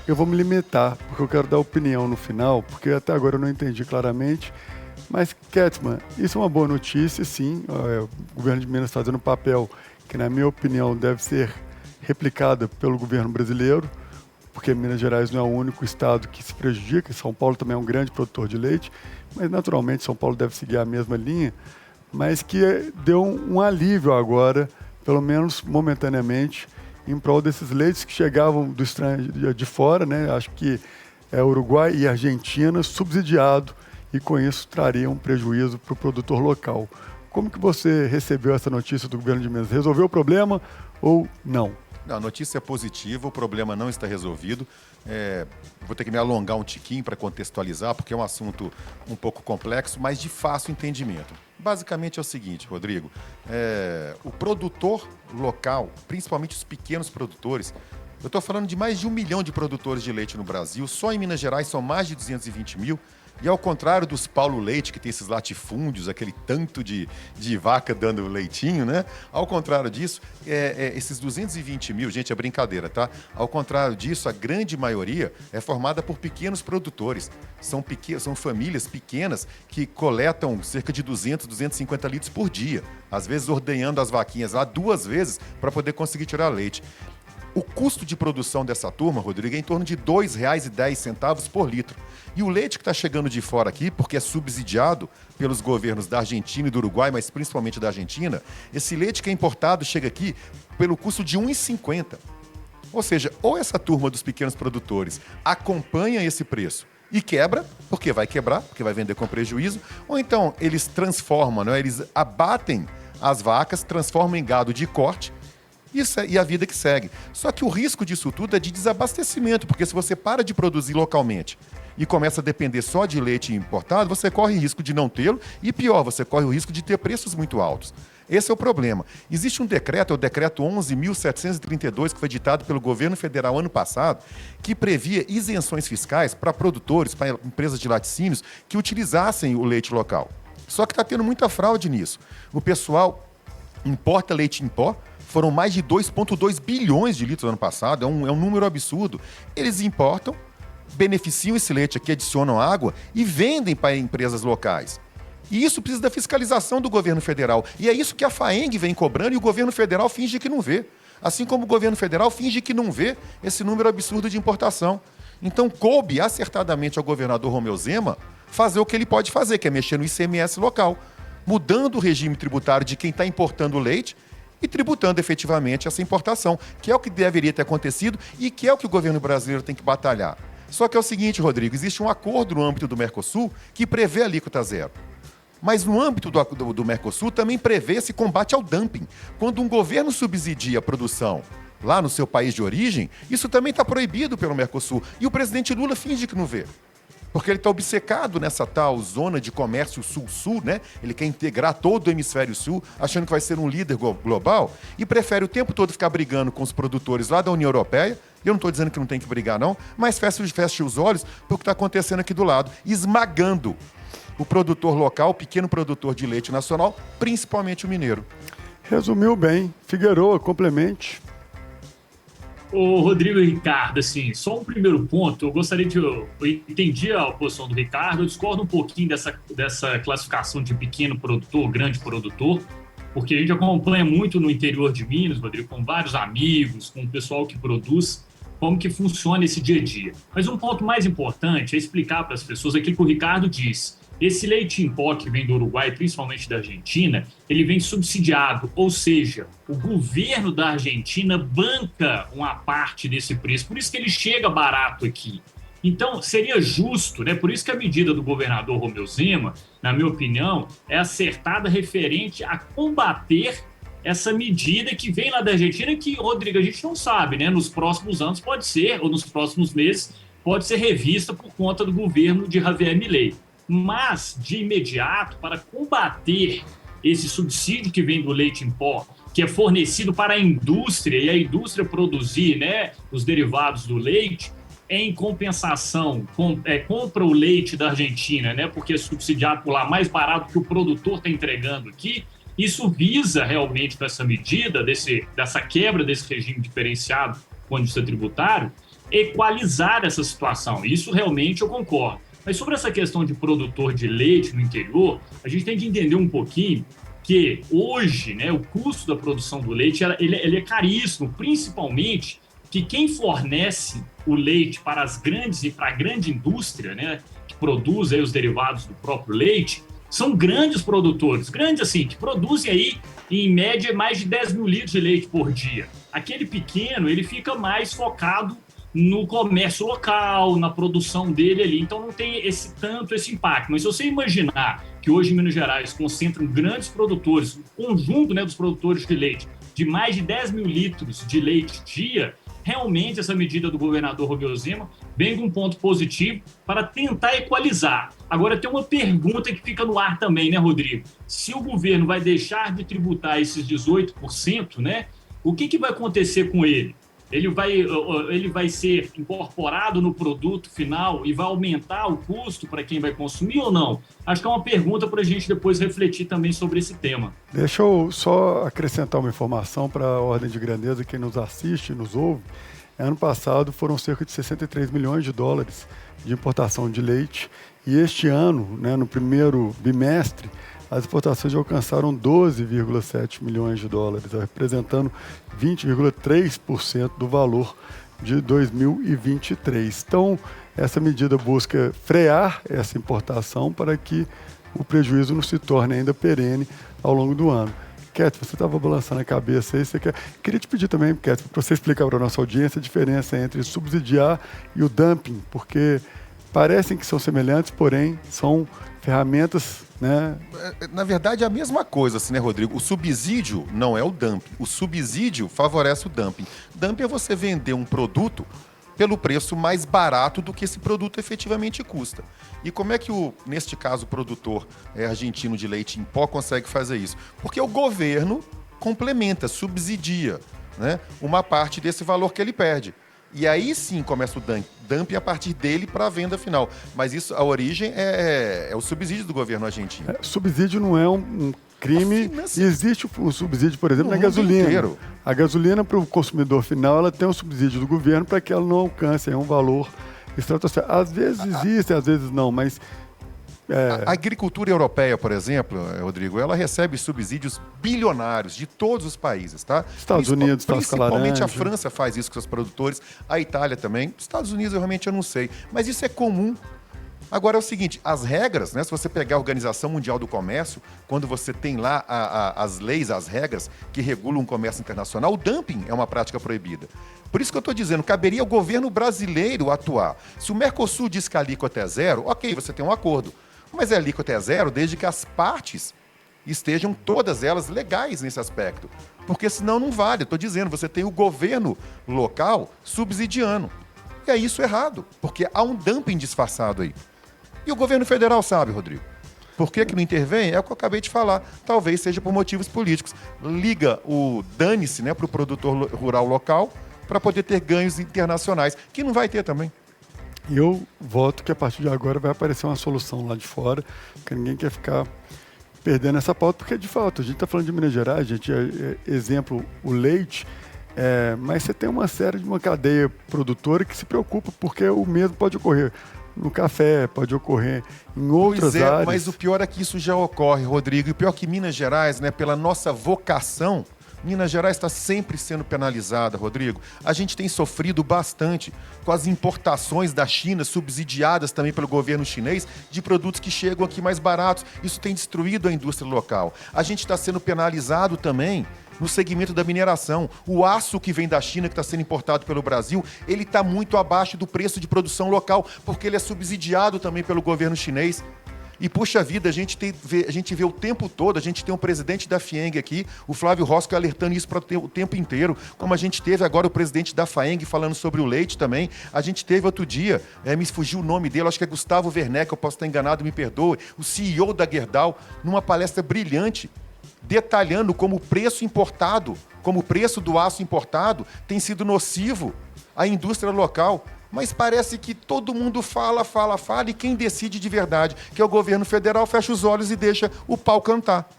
Eu vou me limitar, porque eu quero dar opinião no final, porque até agora eu não entendi claramente. Mas, Ketman, isso é uma boa notícia, sim. O governo de Minas está fazendo um papel que, na minha opinião, deve ser replicado pelo governo brasileiro, porque Minas Gerais não é o único estado que se prejudica. São Paulo também é um grande produtor de leite, mas, naturalmente, São Paulo deve seguir a mesma linha, mas que deu um alívio agora, pelo menos momentaneamente, em prol desses leites que chegavam do estrangeiro de fora, né? Acho que é Uruguai e Argentina, subsidiado, e com isso traria um prejuízo para o produtor local. Como que você recebeu essa notícia do governo de Minas? Resolveu o problema ou não? Não, a notícia é positiva, o problema não está resolvido. Vou ter que me alongar um tiquinho para contextualizar, porque é um assunto um pouco complexo, mas de fácil entendimento. Basicamente é o seguinte, Rodrigo, o produtor local, principalmente os pequenos produtores, eu estou falando de mais de 1 milhão de produtores de leite no Brasil, só em Minas Gerais são mais de 220 mil, e ao contrário dos Paulo Leite, que tem esses latifúndios, aquele tanto de vaca dando leitinho, né? Ao contrário disso, esses 220 mil, gente, é brincadeira, tá? Ao contrário disso, a grande maioria é formada por pequenos produtores. São famílias pequenas que coletam cerca de 200, 250 litros por dia. Às vezes ordenhando as vaquinhas lá 2 vezes para poder conseguir tirar leite. O custo de produção dessa turma, Rodrigo, é em torno de R$ 2,10 por litro. E o leite que está chegando de fora aqui, porque é subsidiado pelos governos da Argentina e do Uruguai, mas principalmente da Argentina, esse leite que é importado chega aqui pelo custo de R$ 1,50. Ou seja, ou essa turma dos pequenos produtores acompanha esse preço e quebra, porque vai quebrar, porque vai vender com prejuízo, ou então eles transformam, né? Eles abatem as vacas, transformam em gado de corte, e a vida que segue. Só que o risco disso tudo é de desabastecimento, porque se você para de produzir localmente e começa a depender só de leite importado, você corre o risco de não tê-lo e, pior, você corre o risco de ter preços muito altos. Esse é o problema. Existe um decreto, é o decreto 11.732, que foi ditado pelo governo federal ano passado, que previa isenções fiscais para produtores, para empresas de laticínios que utilizassem o leite local. Só que está tendo muita fraude nisso. O pessoal importa leite em pó. Foram mais de 2,2 bilhões de litros no ano passado, é um número absurdo. Eles importam, beneficiam esse leite aqui, adicionam água e vendem para empresas locais. E isso precisa da fiscalização do governo federal. E é isso que a FAENG vem cobrando e o governo federal finge que não vê. Assim como o governo federal finge que não vê esse número absurdo de importação. Então, coube acertadamente ao governador Romeu Zema fazer o que ele pode fazer, que é mexer no ICMS local, mudando o regime tributário de quem está importando leite e tributando efetivamente essa importação, que é o que deveria ter acontecido e que é o que o governo brasileiro tem que batalhar. Só que é o seguinte, Rodrigo, existe um acordo no âmbito do Mercosul que prevê alíquota zero. Mas no âmbito do Mercosul também prevê esse combate ao dumping. Quando um governo subsidia a produção lá no seu país de origem, isso também está proibido pelo Mercosul. E o presidente Lula finge que não vê. Porque ele está obcecado nessa tal zona de comércio sul-sul, né? Ele quer integrar todo o hemisfério sul, achando que vai ser um líder global, e prefere o tempo todo ficar brigando com os produtores lá da União Europeia. Eu não estou dizendo que não tem que brigar, não, mas feche os olhos para o que está acontecendo aqui do lado, esmagando o produtor local, o pequeno produtor de leite nacional, principalmente o mineiro. Resumiu bem. Figueroa, complemente. Ô, Rodrigo e Ricardo, assim, só um primeiro ponto, eu gostaria de... Eu entendi a posição do Ricardo, eu discordo um pouquinho dessa classificação de pequeno produtor, grande produtor, porque a gente acompanha muito no interior de Minas, Rodrigo, com vários amigos, com o pessoal que produz, como que funciona esse dia a dia. Mas um ponto mais importante é explicar para as pessoas aquilo que o Ricardo disse. Esse leite em pó que vem do Uruguai, principalmente da Argentina, ele vem subsidiado, ou seja, o governo da Argentina banca uma parte desse preço, por isso que ele chega barato aqui. Então, seria justo, né? Por isso que a medida do governador Romeu Zema, na minha opinião, é acertada referente a combater essa medida que vem lá da Argentina, que, Rodrigo, a gente não sabe, né? Nos próximos anos pode ser, ou nos próximos meses, pode ser revista por conta do governo de Javier Milei. Mas, de imediato, para combater esse subsídio que vem do leite em pó, que é fornecido para a indústria, e a indústria produzir, né, os derivados do leite, em compensação, compra o leite da Argentina, né, porque é subsidiado por lá mais barato que o produtor está entregando aqui. Isso visa realmente, com essa medida, dessa quebra desse regime diferenciado com a indústria tributária, equalizar essa situação. Isso realmente eu concordo. Mas sobre essa questão de produtor de leite no interior, a gente tem que entender um pouquinho que hoje, né, o custo da produção do leite ele é caríssimo, principalmente que quem fornece o leite para as grandes e para a grande indústria, né, que produz aí os derivados do próprio leite, são grandes produtores, grandes assim, que produzem aí, em média, mais de 10 mil litros de leite por dia. Aquele pequeno, ele fica mais focado no comércio local, na produção dele ali, então não tem tanto esse impacto. Mas se você imaginar que hoje em Minas Gerais concentram grandes produtores, o conjunto, né, dos produtores de leite, de mais de 10 mil litros de leite dia, realmente essa medida do governador Romeu Zema vem com um ponto positivo para tentar equalizar. Agora tem uma pergunta que fica no ar também, né, Rodrigo? Se o governo vai deixar de tributar esses 18%, né, o que vai acontecer com ele? Ele vai ser incorporado no produto final e vai aumentar o custo para quem vai consumir ou não? Acho que é uma pergunta para a gente depois refletir também sobre esse tema. Deixa eu só acrescentar uma informação para a ordem de grandeza, quem nos assiste, nos ouve. Ano passado foram cerca de 63 milhões de dólares de importação de leite e este ano, né, no primeiro bimestre, as exportações já alcançaram 12,7 milhões de dólares, representando 20,3% do valor de 2023. Então, essa medida busca frear essa importação para que o prejuízo não se torne ainda perene ao longo do ano. Cat, você estava balançando a cabeça aí, queria te pedir também, Cat, para você explicar para a nossa audiência a diferença entre subsidiar e o dumping, porque parecem que são semelhantes, porém são ferramentas, né? Na verdade, é a mesma coisa, assim, né, Rodrigo? O subsídio não é o dumping. O subsídio favorece o dumping. Dumping é você vender um produto pelo preço mais barato do que esse produto efetivamente custa. E como é que, neste caso, o produtor argentino de leite em pó consegue fazer isso? Porque o governo complementa, subsidia, né, uma parte desse valor que ele perde. E aí sim começa o dumping a partir dele para a venda final. Mas isso, a origem é o subsídio do governo argentino. Subsídio não é um crime. Existe o subsídio, por exemplo, na gasolina. Inteiro. A gasolina para o consumidor final, ela tem um subsídio do governo para que ela não alcance um valor estratosférico. Às vezes existe, às vezes não, mas... A agricultura europeia, por exemplo, Rodrigo, ela recebe subsídios bilionários de todos os países, tá? Estados Unidos, principalmente a França faz isso com seus produtores, a Itália também. Estados Unidos, realmente, eu não sei. Mas isso é comum. Agora é o seguinte, as regras, né? Se você pegar a Organização Mundial do Comércio, quando você tem lá as leis, as regras que regulam o comércio internacional, o dumping é uma prática proibida. Por isso que eu estou dizendo, caberia ao governo brasileiro atuar. Se o Mercosul diz que a alíquota é zero, ok, você tem um acordo. Mas a alíquota é zero desde que as partes estejam todas elas legais nesse aspecto. Porque senão não vale. Estou dizendo, você tem o governo local subsidiando. E é isso errado, porque há um dumping disfarçado aí. E o governo federal sabe, Rodrigo. Por que não intervém? É o que eu acabei de falar. Talvez seja por motivos políticos. Liga o dane-se, né, para o produtor rural local para poder ter ganhos internacionais, que não vai ter também. Eu voto que a partir de agora vai aparecer uma solução lá de fora, que ninguém quer ficar perdendo essa pauta, porque de fato, a gente está falando de Minas Gerais, gente, exemplo, o leite, mas você tem uma série de uma cadeia produtora que se preocupa, porque o mesmo pode ocorrer no café, pode ocorrer em outras áreas. Mas o pior é que isso já ocorre, Rodrigo, e o pior é que Minas Gerais, né, pela nossa vocação, Minas Gerais está sempre sendo penalizada, Rodrigo. A gente tem sofrido bastante com as importações da China, subsidiadas também pelo governo chinês, de produtos que chegam aqui mais baratos. Isso tem destruído a indústria local. A gente está sendo penalizado também no segmento da mineração. O aço que vem da China, que está sendo importado pelo Brasil, ele está muito abaixo do preço de produção local, porque ele é subsidiado também pelo governo chinês. E, puxa vida, a gente vê o tempo todo, a gente tem um presidente da FIENG aqui, o Flávio Rosco, alertando isso o tempo inteiro, como a gente teve agora o presidente da FAENG falando sobre o leite também. A gente teve outro dia, me fugiu o nome dele, acho que é Gustavo Werneck, eu posso estar enganado, me perdoe, o CEO da Gerdau, numa palestra brilhante, detalhando como o preço importado, como o preço do aço importado tem sido nocivo à indústria local. Mas parece que todo mundo fala, e quem decide de verdade, que é o governo federal, fecha os olhos e deixa o pau cantar.